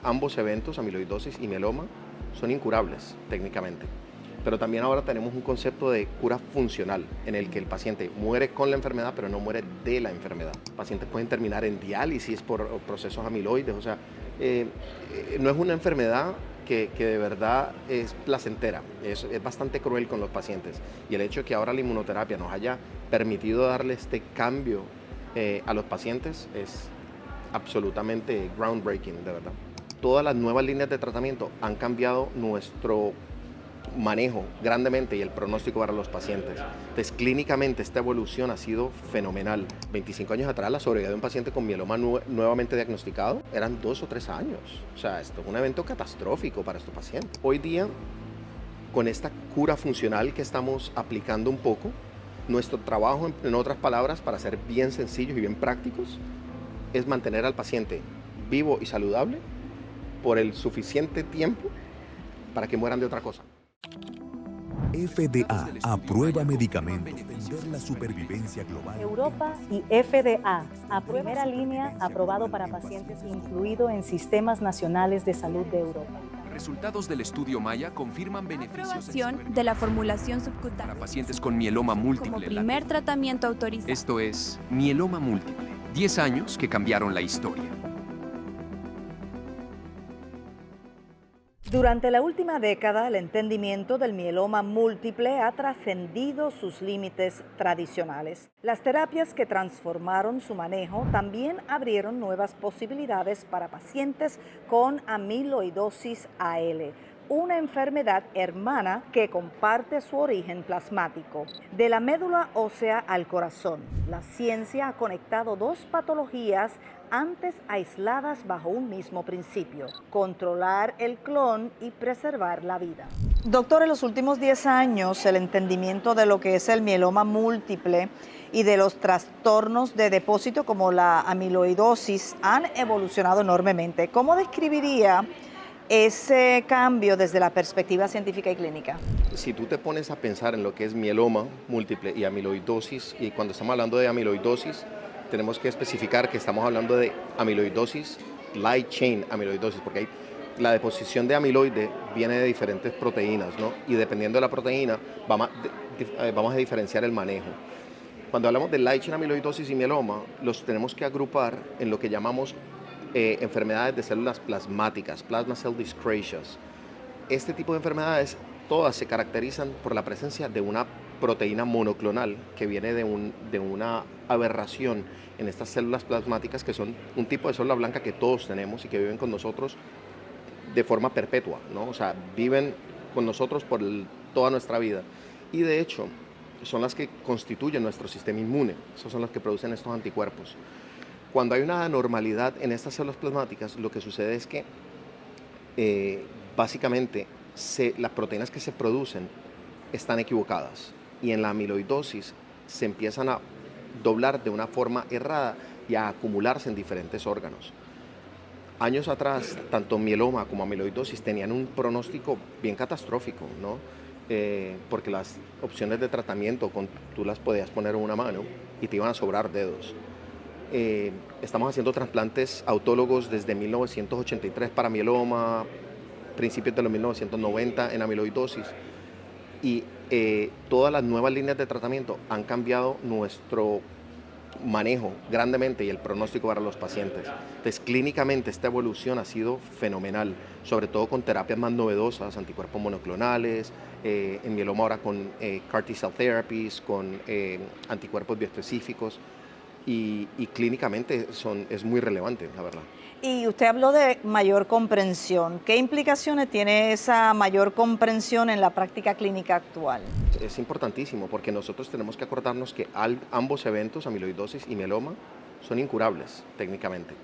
Ambos eventos, amiloidosis y mieloma, son incurables técnicamente. Pero también ahora tenemos un concepto de cura funcional, en el que el paciente muere con la enfermedad, pero no muere de la enfermedad. Pacientes pueden terminar en diálisis por procesos amiloides, o sea, no es una enfermedad que de verdad es placentera, es bastante cruel con los pacientes. Y el hecho de que ahora la inmunoterapia nos haya permitido darle este cambio a los pacientes es absolutamente groundbreaking, de verdad. Todas las nuevas líneas de tratamiento han cambiado nuestro manejo grandemente y el pronóstico para los pacientes. Entonces, clínicamente esta evolución ha sido fenomenal. 25 años atrás, la sobrevida de un paciente con mieloma nuevamente diagnosticado eran 2 o 3 años. O sea, esto es un evento catastrófico para estos pacientes. Hoy día, con esta cura funcional que estamos aplicando un poco, nuestro trabajo, en otras palabras, para ser bien sencillos y bien prácticos, es mantener al paciente vivo y saludable por el suficiente tiempo para que mueran de otra cosa. FDA aprueba medicamentos para defender la supervivencia global. Europa y FDA, a primera línea, aprobado para pacientes, incluido en sistemas nacionales de salud de Europa. Resultados del estudio Maya confirman beneficios Aprobación de la formulación subcutánea para pacientes con mieloma múltiple. como primer tratamiento autorizado. Esto es mieloma múltiple. 10 años que cambiaron la historia. Durante la última década, el entendimiento del mieloma múltiple ha trascendido sus límites tradicionales. Las terapias que transformaron su manejo también abrieron nuevas posibilidades para pacientes con amiloidosis AL, una enfermedad hermana que comparte su origen plasmático. De la médula ósea al corazón, la ciencia ha conectado dos patologías antes aisladas bajo un mismo principio: controlar el clon y preservar la vida. Doctor, en los últimos 10 años, el entendimiento de lo que es el mieloma múltiple y de los trastornos de depósito como la amiloidosis han evolucionado enormemente. ¿Cómo describiría ese cambio desde la perspectiva científica y clínica? Si tú te pones a pensar en lo que es mieloma múltiple y amiloidosis, y cuando estamos hablando de amiloidosis, tenemos que especificar que estamos hablando de amiloidosis, light chain amiloidosis, porque la deposición de amiloide viene de diferentes proteínas, ¿no? Y dependiendo de la proteína, vamos a diferenciar el manejo. Cuando hablamos de light chain amiloidosis y mieloma, los tenemos que agrupar en lo que llamamos enfermedades de células plasmáticas, plasma cell dyscrasias. Este tipo de enfermedades todas se caracterizan por la presencia de una proteína monoclonal que viene de una aberración en estas células plasmáticas, que son un tipo de célula blanca que todos tenemos y que viven con nosotros de forma perpetua, ¿no? O sea, viven con nosotros por toda nuestra vida. Y de hecho, son las que constituyen nuestro sistema inmune. Esas son las que producen estos anticuerpos. Cuando hay una anormalidad en estas células plasmáticas, lo que sucede es que básicamente las proteínas que se producen están equivocadas, y en la amiloidosis se empiezan a doblar de una forma errada y a acumularse en diferentes órganos. Años atrás, tanto mieloma como amiloidosis tenían un pronóstico bien catastrófico, ¿no? Porque las opciones de tratamiento tú las podías poner en una mano y te iban a sobrar dedos. Estamos haciendo trasplantes autólogos desde 1983 para mieloma, principios de los 1990 en amiloidosis, y todas las nuevas líneas de tratamiento han cambiado nuestro manejo grandemente y el pronóstico para los pacientes. Entonces, clínicamente esta evolución ha sido fenomenal, sobre todo con terapias más novedosas, anticuerpos monoclonales, en mieloma ahora con CAR T-cell therapies, con anticuerpos bioespecíficos, y clínicamente es muy relevante, la verdad. Y usted habló de mayor comprensión. ¿Qué implicaciones tiene esa mayor comprensión en la práctica clínica actual? Es importantísimo, porque nosotros tenemos que acordarnos que ambos eventos, amiloidosis y mieloma, son incurables técnicamente.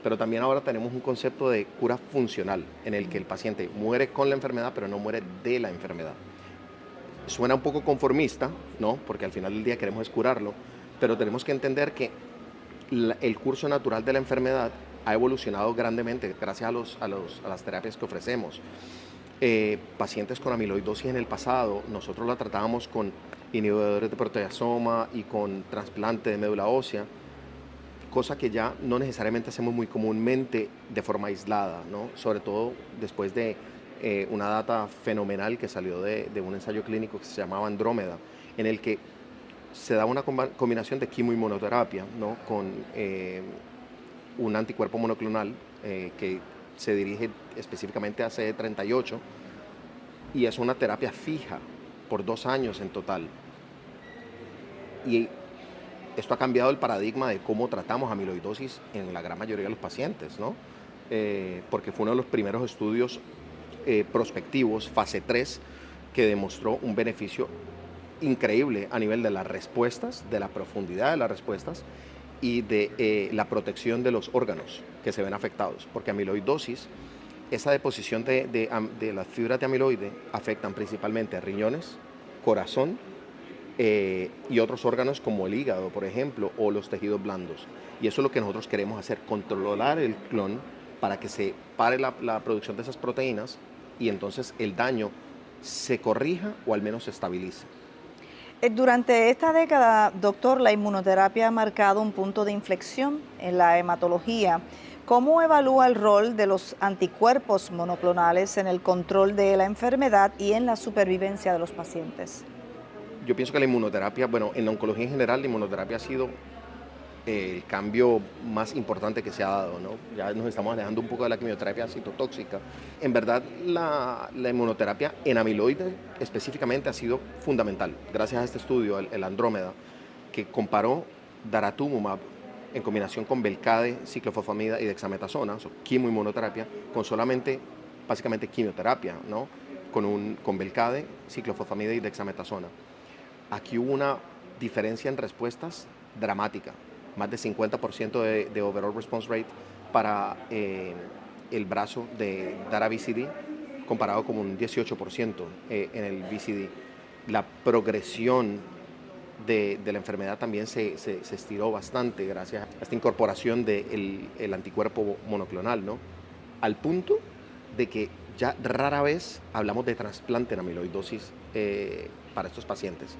Pero también ahora tenemos un concepto de cura funcional, en el que el paciente muere con la enfermedad, pero no muere de la enfermedad. Suena un poco conformista, ¿no? Porque al final del día queremos es curarlo, pero tenemos que entender que el curso natural de la enfermedad ha evolucionado grandemente gracias a las terapias que ofrecemos. Pacientes con amiloidosis en el pasado, nosotros la tratábamos con inhibidores de proteasoma y con trasplante de médula ósea. cosa que ya no necesariamente hacemos muy comúnmente de forma aislada, ¿no? Sobre todo después de una data fenomenal que salió de un ensayo clínico que se llamaba Andrómeda, en el que se da una combinación de quimoinmunoterapia, ¿no? Con un anticuerpo monoclonal que se dirige específicamente a CD38 y es una terapia fija por 2 años en total. Y esto ha cambiado el paradigma de cómo tratamos amiloidosis en la gran mayoría de los pacientes, ¿no? Porque fue uno de los primeros estudios prospectivos, fase 3, que demostró un beneficio increíble a nivel de las respuestas, de la profundidad de las respuestas y de la protección de los órganos que se ven afectados. Porque amiloidosis, esa deposición de las fibras de amiloide afectan principalmente a riñones, corazón, y otros órganos como el hígado, por ejemplo, o los tejidos blandos. Y eso es lo que nosotros queremos hacer, controlar el clon para que se pare la producción de esas proteínas y entonces el daño se corrija o al menos se estabilice. Durante esta década, doctor, la inmunoterapia ha marcado un punto de inflexión en la hematología. ¿Cómo evalúa el rol de los anticuerpos monoclonales en el control de la enfermedad y en la supervivencia de los pacientes? Yo pienso que la inmunoterapia, bueno, en la oncología en general, la inmunoterapia ha sido el cambio más importante que se ha dado, ¿no? Ya nos estamos alejando un poco de la quimioterapia citotóxica. En verdad, la inmunoterapia en amiloide específicamente ha sido fundamental, gracias a este estudio, el Andrómeda, que comparó daratumumab en combinación con Velcade, ciclofosfamida y dexametasona, quimoinmunoterapia, con solamente, básicamente, quimioterapia, ¿no? Con Velcade, ciclofosfamida y dexametasona. Aquí hubo una diferencia en respuestas dramática, más de 50% de overall response rate para el brazo de Dara-VCD, comparado con un 18% en el VCD. La progresión de la enfermedad también se estiró bastante gracias a esta incorporación del anticuerpo monoclonal, ¿no? Al punto de que ya rara vez hablamos de trasplante en amiloidosis para estos pacientes.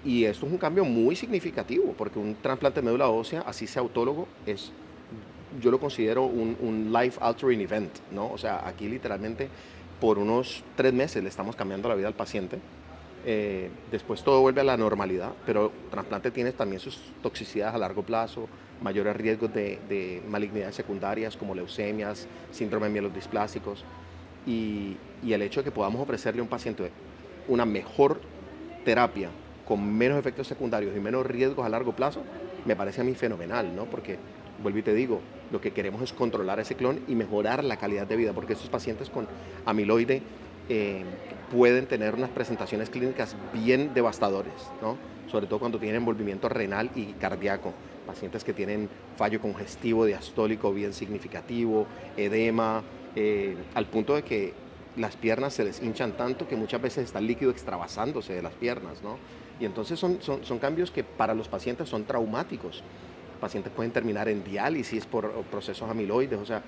Y esto es un cambio muy significativo, porque un trasplante de médula ósea, así sea autólogo, yo lo considero un life-altering event, ¿no? O sea, aquí literalmente por unos 3 meses le estamos cambiando la vida al paciente. Después todo vuelve a la normalidad, pero trasplante tiene también sus toxicidades a largo plazo, mayores riesgos de malignidades secundarias como leucemias, síndrome de mielodisplásicos, y el hecho de que podamos ofrecerle a un paciente una mejor terapia con menos efectos secundarios y menos riesgos a largo plazo, me parece a mí fenomenal, ¿no? Porque, vuelvo y te digo, lo que queremos es controlar ese clon y mejorar la calidad de vida, porque estos pacientes con amiloide pueden tener unas presentaciones clínicas bien devastadoras, ¿no? Sobre todo cuando tienen envolvimiento renal y cardíaco. Pacientes que tienen fallo congestivo diastólico bien significativo, edema, al punto de que las piernas se les hinchan tanto que muchas veces está el líquido extravasándose de las piernas, ¿no? Y entonces son cambios que para los pacientes son traumáticos. Pacientes pueden terminar en diálisis por procesos amiloides, o sea,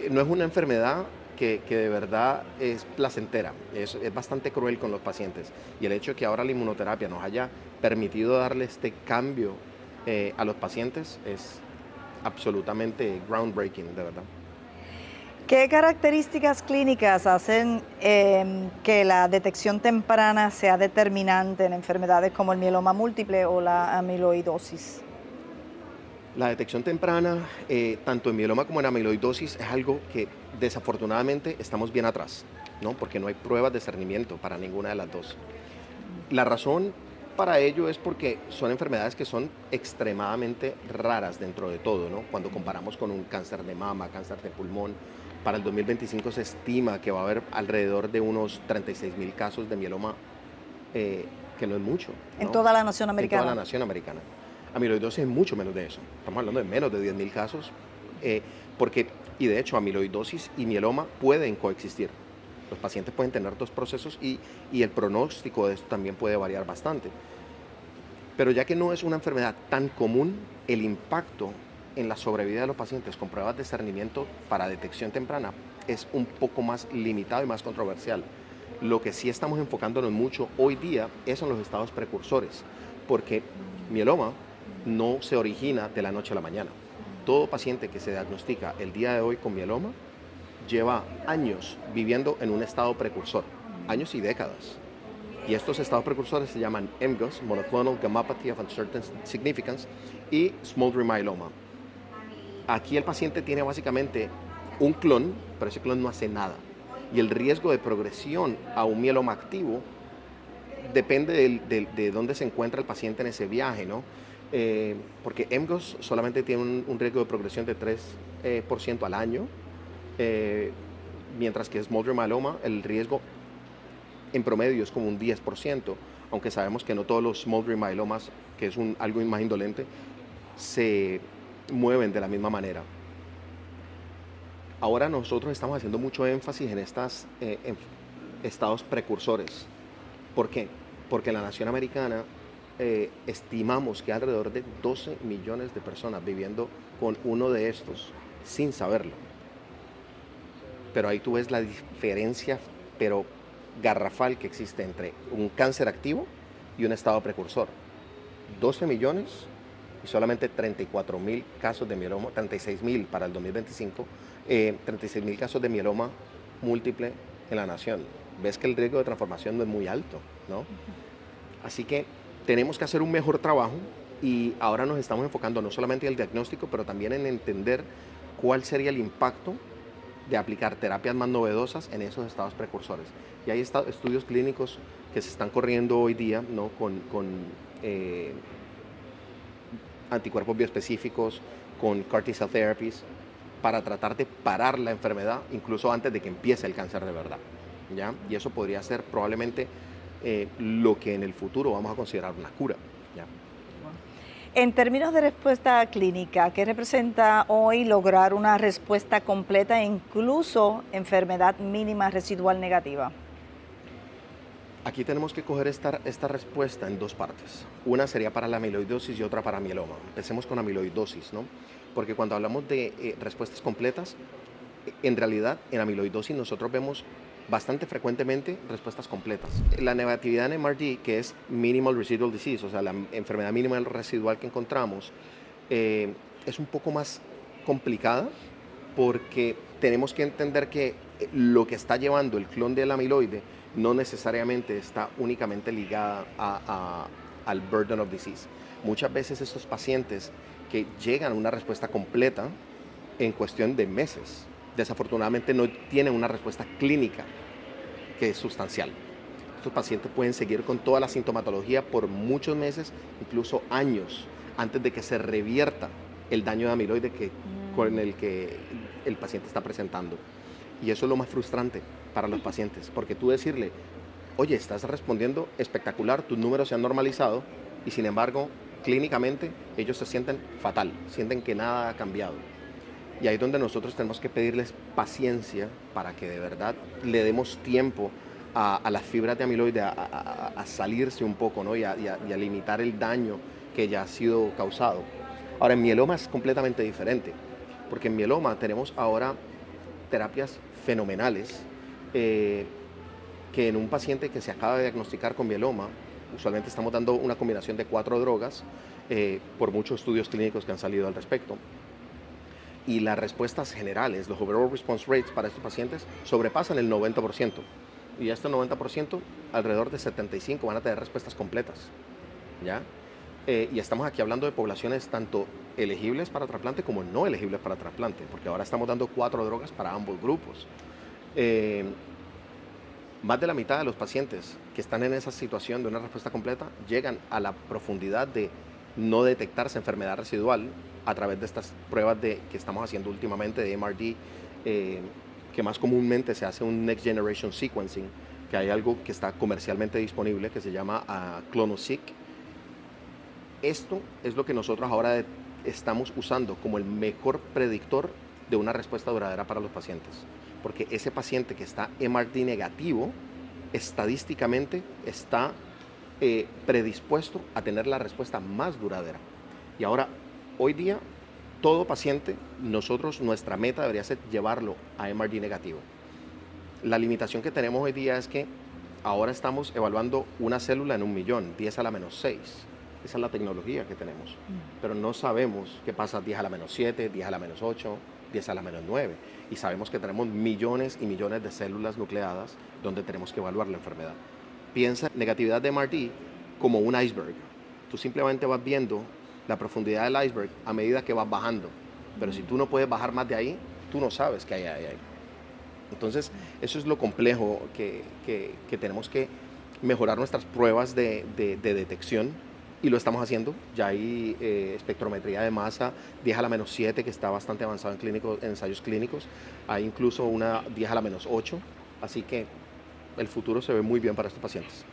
no es una enfermedad que de verdad es placentera, es bastante cruel con los pacientes. Y el hecho de que ahora la inmunoterapia nos haya permitido darle este cambio a los pacientes es absolutamente groundbreaking, de verdad. ¿Qué características clínicas hacen que la detección temprana sea determinante en enfermedades como el mieloma múltiple o la amiloidosis? La detección temprana, tanto en mieloma como en amiloidosis, es algo que desafortunadamente estamos bien atrás, ¿no? Porque no hay pruebas de discernimiento para ninguna de las dos. La razón para ello es porque son enfermedades que son extremadamente raras dentro de todo, ¿no? Cuando comparamos con un cáncer de mama, cáncer de pulmón, para el 2025 se estima que va a haber alrededor de unos 36,000 casos de mieloma, que no es mucho, ¿no? En toda la nación americana. En toda la nación americana. Amiloidosis es mucho menos de eso. Estamos hablando de menos de 10,000 casos, y de hecho amiloidosis y mieloma pueden coexistir. Los pacientes pueden tener 2 procesos y el pronóstico de esto también puede variar bastante. Pero ya que no es una enfermedad tan común, el impacto en la sobrevida de los pacientes con pruebas de discernimiento para detección temprana es un poco más limitado y más controversial. Lo que sí estamos enfocándonos mucho hoy día es en los estados precursores, porque mieloma no se origina de la noche a la mañana. Todo paciente que se diagnostica el día de hoy con mieloma lleva años viviendo en un estado precursor, años y décadas. Y estos estados precursores se llaman MGUS, Monoclonal Gammopathy of Uncertain Significance, y Smoldering Myeloma. Aquí el paciente tiene básicamente un clon, pero ese clon no hace nada. Y el riesgo de progresión a un mieloma activo depende de dónde se encuentra el paciente en ese viaje, ¿no? Porque MGUS solamente tiene un riesgo de progresión de 3% al año, mientras que Smoldering Myeloma, el riesgo en promedio es como un 10%, aunque sabemos que no todos los Smoldering Myelomas, que es algo más indolente, se mueven de la misma manera. Ahora nosotros estamos haciendo mucho énfasis en estos estados precursores. ¿Por qué? Porque en la nación americana estimamos que alrededor de 12 millones de personas viviendo con uno de estos sin saberlo. Pero ahí tú ves la diferencia, pero garrafal, que existe entre un cáncer activo y un estado precursor. 12 millones y solamente 34.000 casos de mieloma, 36.000 para el 2025, 36.000 casos de mieloma múltiple en la nación. Ves que el riesgo de transformación no es muy alto, ¿no? Así que tenemos que hacer un mejor trabajo y ahora nos estamos enfocando no solamente en el diagnóstico, pero también en entender cuál sería el impacto de aplicar terapias más novedosas en esos estados precursores. Y hay estudios clínicos que se están corriendo hoy día, ¿no? con anticuerpos bioespecíficos, con CAR T-cell therapies, para tratar de parar la enfermedad incluso antes de que empiece el cáncer de verdad, ¿ya? Y eso podría ser probablemente lo que en el futuro vamos a considerar una cura, ¿ya? En términos de respuesta clínica, ¿qué representa hoy lograr una respuesta completa e incluso enfermedad mínima residual negativa? Aquí tenemos que coger esta respuesta en dos partes. Una sería para la amiloidosis y otra para mieloma. Empecemos con amiloidosis, ¿no? Porque cuando hablamos de respuestas completas, en realidad en amiloidosis nosotros vemos bastante frecuentemente respuestas completas. La negatividad en MRD, que es Minimal Residual Disease, o sea, la enfermedad mínima residual que encontramos, es un poco más complicada porque tenemos que entender que lo que está llevando el clon del amiloide no necesariamente está únicamente ligada al burden of disease. Muchas veces estos pacientes que llegan a una respuesta completa en cuestión de meses, desafortunadamente no tienen una respuesta clínica que es sustancial. Estos pacientes pueden seguir con toda la sintomatología por muchos meses, incluso años, antes de que se revierta el daño de amiloide con el que el paciente está presentando. Y eso es lo más frustrante para los pacientes, porque tú decirle, oye, estás respondiendo espectacular, tus números se han normalizado, y sin embargo, clínicamente, ellos se sienten fatal, sienten que nada ha cambiado. Y ahí es donde nosotros tenemos que pedirles paciencia para que de verdad le demos tiempo a las fibras de amiloide a salirse un poco, ¿no? y a limitar el daño que ya ha sido causado. Ahora, en mieloma es completamente diferente, porque en mieloma tenemos ahora terapias fenomenales que en un paciente que se acaba de diagnosticar con mieloma, usualmente estamos dando una combinación de 4 drogas por muchos estudios clínicos que han salido al respecto. Y las respuestas generales, los overall response rates para estos pacientes sobrepasan el 90%. Y este 90%, alrededor de 75% van a tener respuestas completas, ¿ya? Y estamos aquí hablando de poblaciones tanto elegibles para trasplante como no elegibles para trasplante, porque ahora estamos dando 4 drogas para ambos grupos. Más de la mitad de los pacientes que están en esa situación de una respuesta completa llegan a la profundidad de no detectarse enfermedad residual a través de estas pruebas que estamos haciendo últimamente de MRD, que más comúnmente se hace un Next Generation Sequencing, que hay algo que está comercialmente disponible que se llama clonoSEQ. Esto es lo que nosotros ahora estamos usando como el mejor predictor de una respuesta duradera para los pacientes, porque ese paciente que está MRD negativo, estadísticamente está predispuesto a tener la respuesta más duradera. Y ahora, hoy día, todo paciente, nuestra meta debería ser llevarlo a MRD negativo. La limitación que tenemos hoy día es que ahora estamos evaluando una célula en 1.000.000, 10 a la menos 6. Esa es la tecnología que tenemos. Pero no sabemos qué pasa 10 a la menos 7, 10 a la menos 8, 10 a la menos 9. Y sabemos que tenemos millones y millones de células nucleadas donde tenemos que evaluar la enfermedad. Piensa negatividad de MRT como un iceberg. Tú simplemente vas viendo la profundidad del iceberg a medida que vas bajando. Pero si tú no puedes bajar más de ahí, tú no sabes qué hay ahí. Entonces, eso es lo complejo que tenemos que mejorar nuestras pruebas de detección, y lo estamos haciendo. Ya hay espectrometría de masa 10 a la menos 7 que está bastante avanzado en ensayos clínicos. Hay incluso una 10 a la menos 8, así que el futuro se ve muy bien para estos pacientes.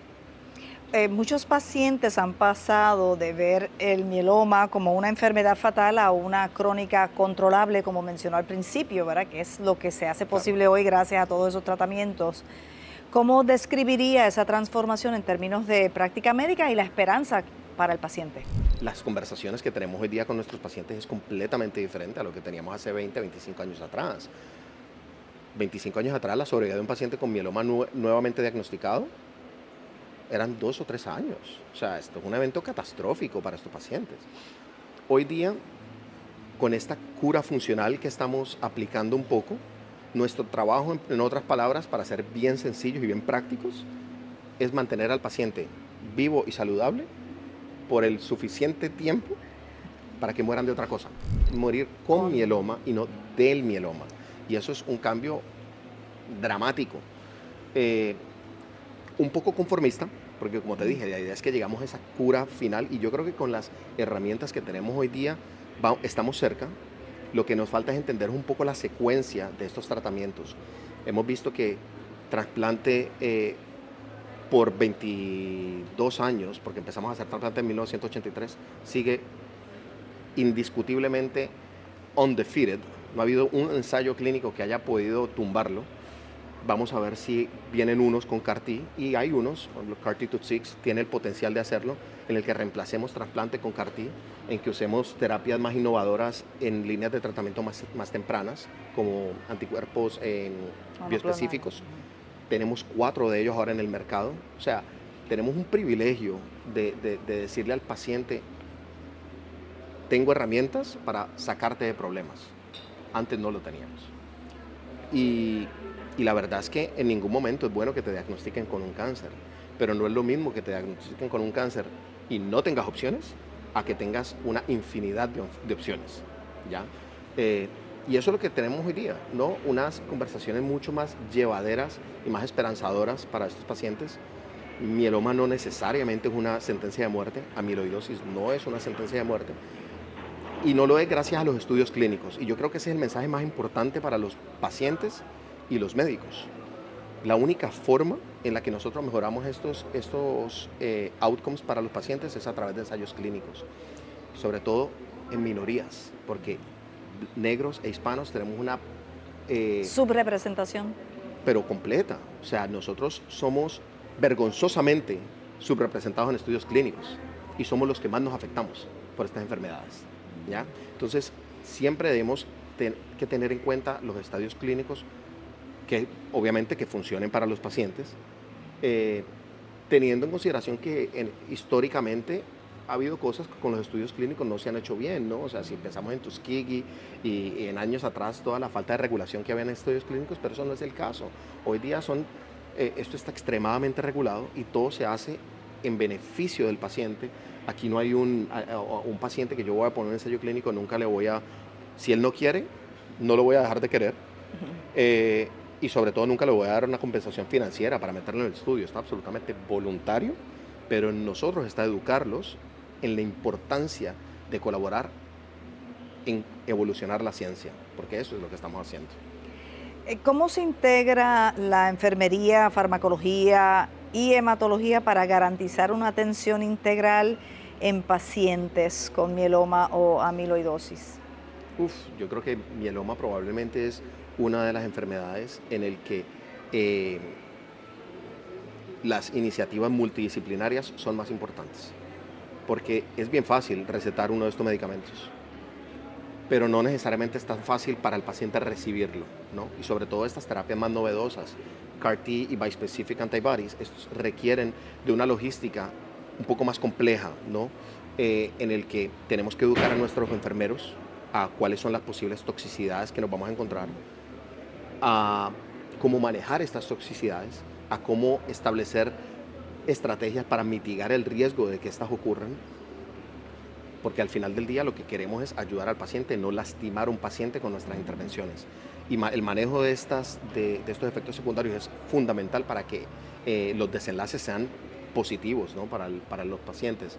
Muchos pacientes han pasado de ver el mieloma como una enfermedad fatal a una crónica controlable, como mencionó al principio, ¿verdad? Que es lo que se hace posible hoy gracias a todos esos tratamientos. ¿Cómo describiría esa transformación en términos de práctica médica y la esperanza para el paciente? Las conversaciones que tenemos hoy día con nuestros pacientes es completamente diferente a lo que teníamos hace 20, 25 años atrás. 25 años atrás, la sobrevida de un paciente con mieloma nuevamente diagnosticado eran 2 o 3 años. O sea, esto es un evento catastrófico para estos pacientes. Hoy día, con esta cura funcional que estamos aplicando un poco, nuestro trabajo, en otras palabras, para ser bien sencillos y bien prácticos, es mantener al paciente vivo y saludable por el suficiente tiempo para que mueran de otra cosa. Morir con mieloma y no del mieloma. Y eso es un cambio dramático. Un poco conformista, porque como te dije, la idea es que llegamos a esa cura final, y yo creo que con las herramientas que tenemos hoy día estamos cerca. Lo que nos falta es entender un poco la secuencia de estos tratamientos. Hemos visto que trasplante por 22 años, porque empezamos a hacer trasplante en 1983, sigue indiscutiblemente undefeated. No ha habido un ensayo clínico que haya podido tumbarlo. Vamos a ver si vienen unos con CAR-T, y hay unos, CAR-T2-6 tiene el potencial de hacerlo, en el que reemplacemos trasplante con CAR-T, en que usemos terapias más innovadoras en líneas de tratamiento más tempranas, como anticuerpos bioespecíficos. Tenemos 4 de ellos ahora en el mercado. O sea, tenemos un privilegio de decirle al paciente, tengo herramientas para sacarte de problemas. Antes no lo teníamos. Y la verdad es que en ningún momento es bueno que te diagnostiquen con un cáncer, pero no es lo mismo que te diagnostiquen con un cáncer y no tengas opciones, a que tengas una infinidad de opciones, ¿ya? Y eso es lo que tenemos hoy día, ¿no? Unas conversaciones mucho más llevaderas y más esperanzadoras para estos pacientes. Mieloma no necesariamente es una sentencia de muerte, amiloidosis no es una sentencia de muerte, y no lo es gracias a los estudios clínicos. Y yo creo que ese es el mensaje más importante para los pacientes y los médicos. La única forma en la que nosotros mejoramos estos outcomes para los pacientes es a través de ensayos clínicos, sobre todo en minorías, porque negros e hispanos tenemos una subrepresentación, pero completa. O sea, nosotros somos vergonzosamente subrepresentados en estudios clínicos y somos los que más nos afectamos por estas enfermedades, ¿ya? Entonces, siempre debemos que tener en cuenta los estadios clínicos que obviamente que funcionen para los pacientes, teniendo en consideración que históricamente ha habido cosas que con los estudios clínicos no se han hecho bien, ¿no? O sea, si pensamos en Tuskegee y en años atrás toda la falta de regulación que había en estudios clínicos, pero eso no es el caso. Hoy día esto está extremadamente regulado y todo se hace en beneficio del paciente. Aquí no hay un paciente que yo voy a poner en ensayo clínico, nunca le voy a, si él no quiere, no lo voy a dejar de querer. Y sobre todo nunca le voy a dar una compensación financiera para meterlo en el estudio. Está absolutamente voluntario, pero en nosotros está educarlos en la importancia de colaborar en evolucionar la ciencia, porque eso es lo que estamos haciendo. ¿Cómo se integra la enfermería, farmacología y hematología para garantizar una atención integral en pacientes con mieloma o amiloidosis? Yo creo que mieloma probablemente es una de las enfermedades en el que las iniciativas multidisciplinarias son más importantes, porque es bien fácil recetar uno de estos medicamentos, pero no necesariamente es tan fácil para el paciente recibirlo, ¿no? Y sobre todo estas terapias más novedosas, CAR-T y bispecific antibodies, estos requieren de una logística un poco más compleja, ¿no? en el que tenemos que educar a nuestros enfermeros a cuáles son las posibles toxicidades que nos vamos a encontrar, a cómo manejar estas toxicidades, a cómo establecer estrategias para mitigar el riesgo de que estas ocurran, porque al final del día lo que queremos es ayudar al paciente, no lastimar a un paciente con nuestras intervenciones. Y el manejo de estos efectos secundarios es fundamental para que los desenlaces sean positivos, ¿no? para los pacientes.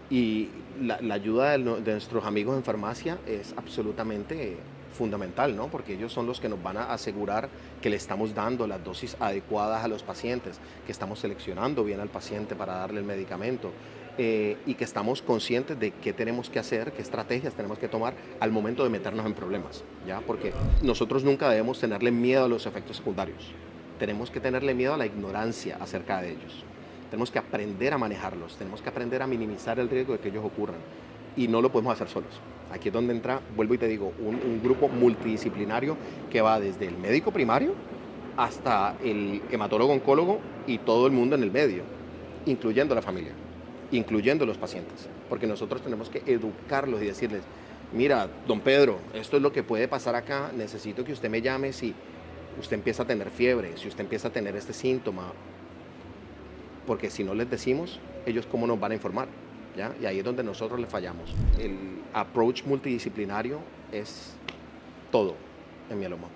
Y la ayuda de nuestros amigos en farmacia es absolutamente fundamental, ¿no? Porque ellos son los que nos van a asegurar que le estamos dando las dosis adecuadas a los pacientes, que estamos seleccionando bien al paciente para darle el medicamento y que estamos conscientes de qué tenemos que hacer, qué estrategias tenemos que tomar al momento de meternos en problemas, ¿ya? Porque nosotros nunca debemos tenerle miedo a los efectos secundarios, tenemos que tenerle miedo a la ignorancia acerca de ellos. Tenemos que aprender a manejarlos, tenemos que aprender a minimizar el riesgo de que ellos ocurran y no lo podemos hacer solos. Aquí es donde entra, vuelvo y te digo, un grupo multidisciplinario que va desde el médico primario hasta el hematólogo oncólogo y todo el mundo en el medio, incluyendo la familia, incluyendo los pacientes, porque nosotros tenemos que educarlos y decirles, mira, don Pedro, esto es lo que puede pasar acá, necesito que usted me llame si usted empieza a tener fiebre, si usted empieza a tener este síntoma, porque si no les decimos, ellos cómo nos van a informar, ¿ya? Y ahí es donde nosotros les fallamos. El approach multidisciplinario es todo en mieloma.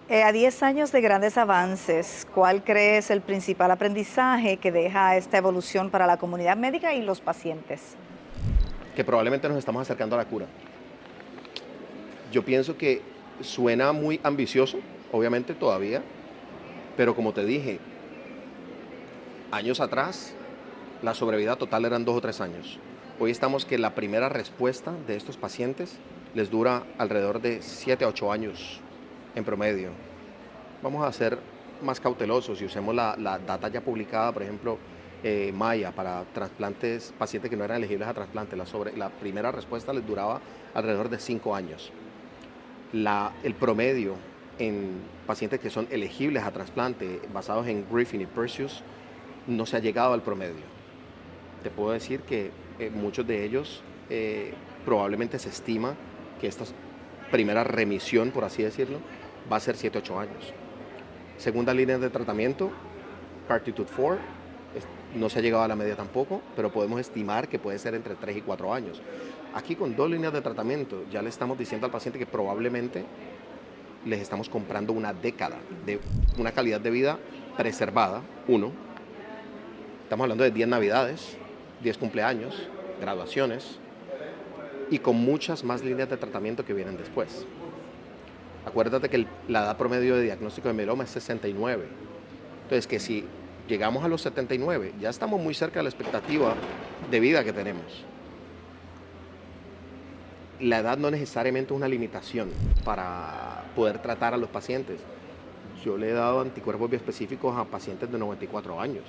A 10 años de grandes avances, ¿cuál crees el principal aprendizaje que deja esta evolución para la comunidad médica y los pacientes? Que probablemente nos estamos acercando a la cura. Yo pienso que suena muy ambicioso, obviamente todavía, pero como te dije, años atrás, la sobrevida total eran 2 o 3 años. Hoy estamos que la primera respuesta de estos pacientes les dura alrededor de 7 a 8 años en promedio. Vamos a ser más cautelosos y usemos la data ya publicada, por ejemplo, Maya, para trasplantes, pacientes que no eran elegibles a trasplante. La primera respuesta les duraba alrededor de 5 años. El promedio en pacientes que son elegibles a trasplante, basados en Griffin y Perseus, no se ha llegado al promedio. Te puedo decir que muchos de ellos probablemente se estima que esta primera remisión, por así decirlo, va a ser 7 o 8 años. Segunda línea de tratamiento, CARTITUDE-4, no se ha llegado a la media tampoco, pero podemos estimar que puede ser entre 3 y 4 años. Aquí con 2 líneas de tratamiento ya le estamos diciendo al paciente que probablemente les estamos comprando una década de una calidad de vida preservada, 1. Estamos hablando de 10 navidades, 10 cumpleaños, graduaciones y con muchas más líneas de tratamiento que vienen después. Acuérdate que la edad promedio de diagnóstico de mieloma es 69. Entonces, que si llegamos a los 79, ya estamos muy cerca de la expectativa de vida que tenemos. La edad no necesariamente es una limitación para poder tratar a los pacientes. Yo le he dado anticuerpos bioespecíficos a pacientes de 94 años.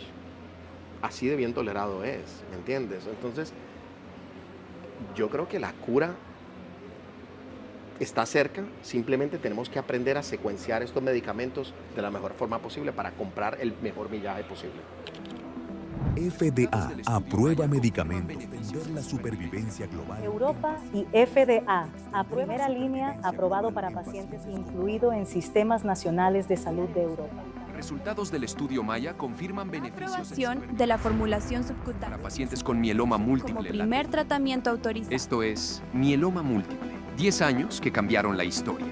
Así de bien tolerado es, ¿me entiendes? Entonces, yo creo que la cura está cerca, simplemente tenemos que aprender a secuenciar estos medicamentos de la mejor forma posible para comprar el mejor millaje posible. FDA aprueba medicamentos para defender la supervivencia global. Europa y FDA, a primera línea, aprobado para pacientes incluido en sistemas nacionales de salud de Europa. Resultados del estudio Maya confirman beneficios Aprobación de la formulación para subcutánea pacientes con mieloma como múltiple. primer tratamiento autorizado. Esto es mieloma múltiple. 10 años que cambiaron la historia.